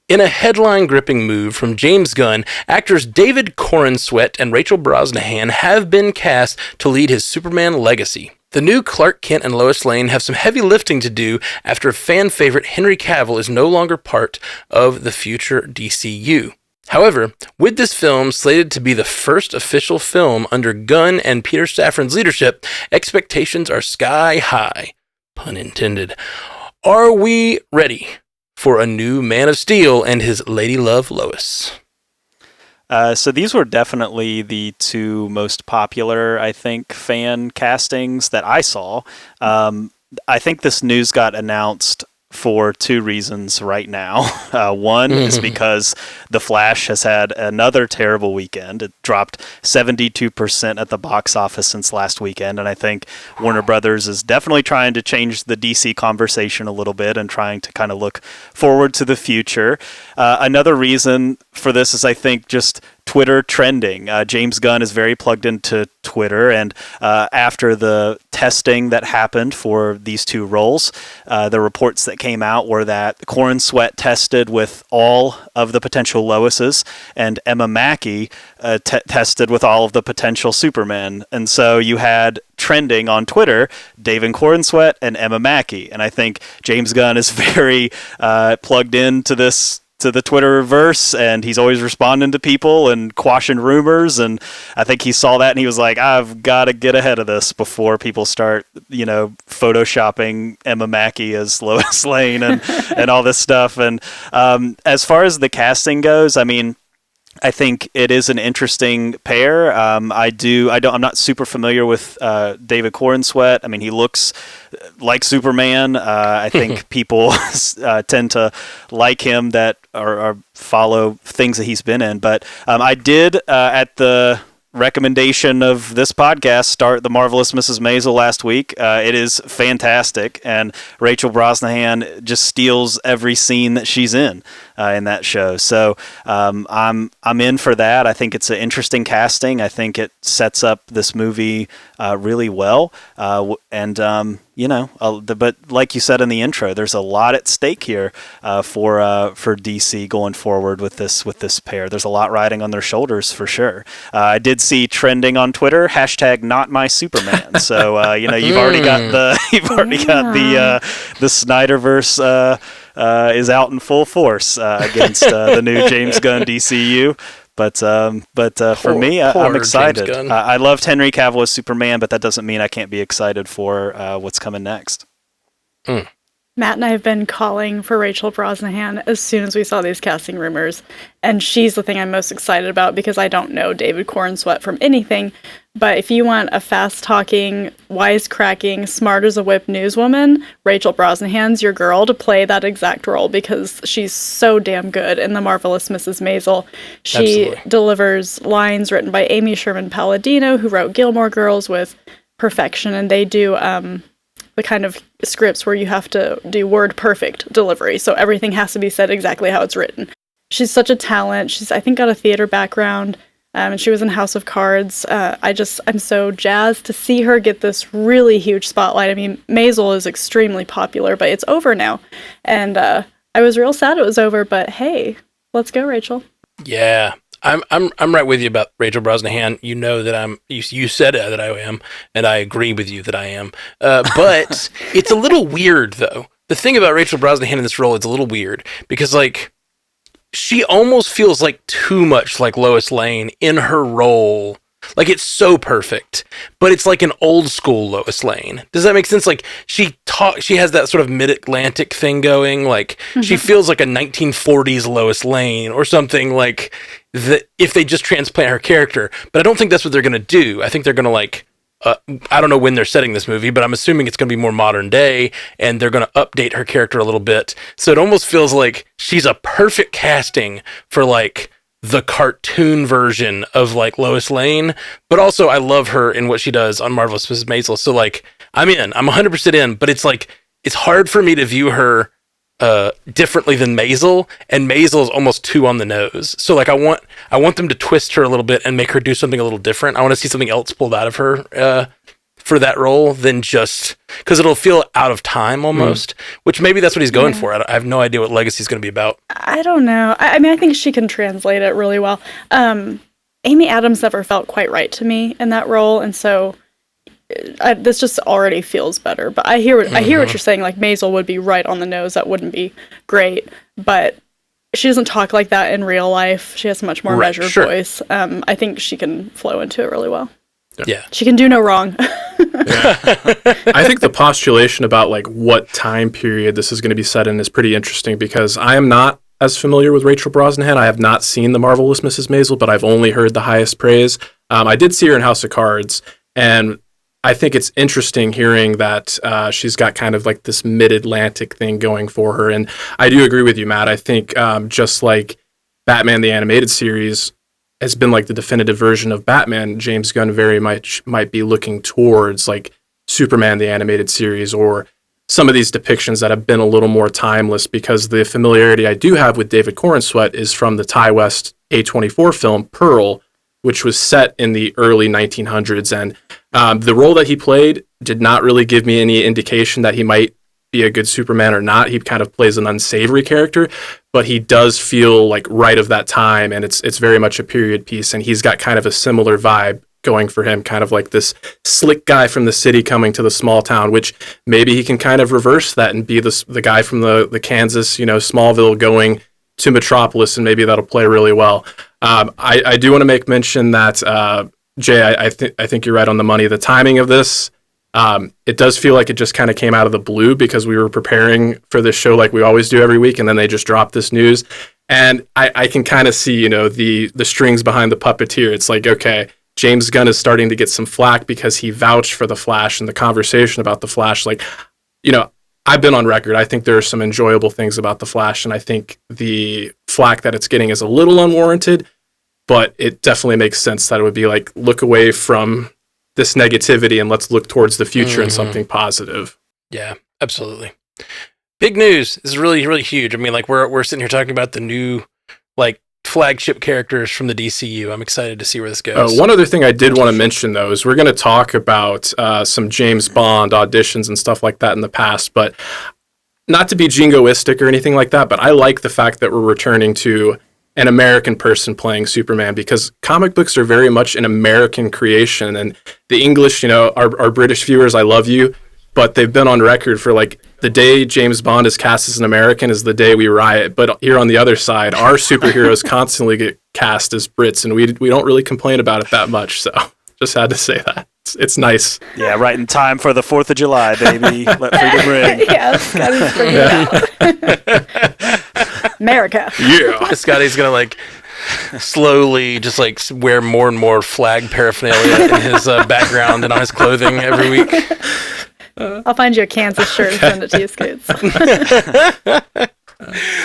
In a headline-gripping move from James Gunn, actors David Corenswet and Rachel Brosnahan have been cast to lead his Superman legacy. The new Clark Kent and Lois Lane have some heavy lifting to do after fan favorite Henry Cavill is no longer part of the future DCU. However, with this film slated to be the first official film under Gunn and Peter Safran's leadership, expectations are sky high. Pun intended. Are we ready for a new Man of Steel and his lady love Lois? So these were definitely the two most popular, I think, fan castings that I saw. I think this news got announced for two reasons right now. One is because The Flash has had another terrible weekend. It dropped 72% at the box office since last weekend, and I think Warner Brothers is definitely trying to change the DC conversation a little bit and trying to kind of look forward to the future. Another reason for this is, I think, just Twitter trending. James Gunn is very plugged into Twitter, and after the testing that happened for these two roles, the reports that came out were that Corenswet tested with all of the potential Loises, and Emma Mackey tested with all of the potential Supermen. And so you had trending on Twitter, David Corenswet and Emma Mackey. And I think James Gunn is very plugged into this, to the Twitterverse, and he's always responding to people and quashing rumors, and I think he saw that and he was like, I've got to get ahead of this before people start, photoshopping Emma Mackey as Lois Lane and all this stuff. And as far as the casting goes, I mean, I think it is an interesting pair. I'm not super familiar with David Corenswet. I mean, he looks like Superman. I think people tend to like him that or follow things that he's been in. But I did, at the recommendation of this podcast, start The Marvelous Mrs. Maisel last week. It is fantastic, and Rachel Brosnahan just steals every scene that she's in that show. So I'm in for that. I think it's an interesting casting. I think it sets up this movie really well. But like you said in the intro, there's a lot at stake here for DC going forward with this pair. There's a lot riding on their shoulders for sure. I did see trending on Twitter #NotMySuperman. So you've already got the the Snyderverse is out in full force against the new James Gunn DCU. But for me, I'm excited. I loved Henry Cavill as Superman, but that doesn't mean I can't be excited for what's coming next. Matt and I have been calling for Rachel Brosnahan as soon as we saw these casting rumors, and she's the thing I'm most excited about because I don't know David Corenswet from anything. But if you want a fast-talking, wisecracking, smart-as-a-whip newswoman, Rachel Brosnahan's your girl to play that exact role because she's so damn good in The Marvelous Mrs. Maisel. She delivers lines written by Amy Sherman Palladino, who wrote Gilmore Girls, with perfection, and they do the kind of scripts where you have to do word-perfect delivery, so everything has to be said exactly how it's written. She's such a talent. She's, I think, got a theater background. And she was in House of Cards. I'm so jazzed to see her get this really huge spotlight. I mean, Maisel is extremely popular, but it's over now. And I was real sad it was over, but hey, let's go, Rachel. Yeah, I'm right with you about Rachel Brosnahan. You know that you said that I am, and I agree with you that I am. But it's a little weird, though. The thing about Rachel Brosnahan in this role is a little weird, because, she almost feels like too much like Lois Lane in her role. Like, it's so perfect, but it's like an old school Lois Lane. Does that make sense? Like, she has that sort of mid-Atlantic thing going. Like, she feels like a 1940s Lois Lane or something, like that, if they just transplant her character. But I don't think that's what they're going to do. I think they're going to I don't know when they're setting this movie, but I'm assuming it's going to be more modern day, and they're going to update her character a little bit. So it almost feels like she's a perfect casting for the cartoon version of Lois Lane. But also I love her in what she does on Marvelous Mrs. Maisel. So I'm in. I'm 100% in, but it's hard for me to view her differently than Maisel, and Maisel is almost too on the nose. So I want them to twist her a little bit and make her do something a little different. I want to see something else pulled out of her for that role than just because it'll feel out of time almost, which maybe that's what he's going for. I have no idea what Legacy is going to be about. I don't know. I mean, I think she can translate it really well. Amy Adams never felt quite right to me in that role, and so this just already feels better. But I hear what you're saying. Like, Maisel would be right on the nose. That wouldn't be great, but she doesn't talk like that in real life. She has a much more measured voice. I think she can flow into it really well. Yeah. She can do no wrong. I think the postulation about like what time period this is going to be set in is pretty interesting, because I am not as familiar with Rachel Brosnahan. I have not seen The Marvelous Mrs. Maisel, but I've only heard the highest praise. I did see her in House of Cards, and I think it's interesting hearing that she's got kind of like this mid-Atlantic thing going for her. And I do agree with you, Matt. I think just like Batman the Animated Series has been like the definitive version of Batman, James Gunn very much might be looking towards like Superman the Animated Series, or some of these depictions that have been a little more timeless, because the familiarity I do have with David Corenswet is from the Ty West A24 film Pearl, which was set in the early 1900s. And the role that he played did not really give me any indication that he might be a good Superman or not. He kind of plays an unsavory character, but he does feel like right of that time, and it's very much a period piece, and he's got kind of a similar vibe going for him, kind of like this slick guy from the city coming to the small town, which maybe he can kind of reverse that and be the guy from the Kansas, Smallville, going to Metropolis, and maybe that'll play really well. I do want to make mention that, Jay, I think you're right on the money. The timing of this, it does feel like it just kind of came out of the blue, because we were preparing for this show like we always do every week, and then they just dropped this news. And I can kind of see, the strings behind the puppeteer. It's like, okay, James Gunn is starting to get some flack because he vouched for The Flash, and the conversation about The Flash. Like, I've been on record. I think there are some enjoyable things about The Flash, and I think the flack that it's getting is a little unwarranted, but it definitely makes sense that it would be like, look away from this negativity and let's look towards the future and something positive. Yeah, absolutely. Big news. This is really, really huge. I mean, like, we're sitting here talking about the new, like, flagship characters from the DCU. I'm excited to see where this goes. One other thing I did want to mention, though, is we're going to talk about some James Bond auditions and stuff like that in the past, but not to be jingoistic or anything like that, but I like the fact that we're returning to an American person playing Superman, because comic books are very much an American creation, and the English, our British viewers, I love you, but they've been on record for like, the day James Bond is cast as an American is the day we riot. But here on the other side, our superheroes constantly get cast as Brits, and we don't really complain about it that much. So just had to say that. It's nice. Yeah, right in time for the 4th of July, baby. Let freedom ring. Yes, gotta bring it out. America. Yeah. Scotty's going to like slowly just like wear more and more flag paraphernalia in his background and on his clothing every week. I'll find you a Kansas shirt and send it to you, Scoots.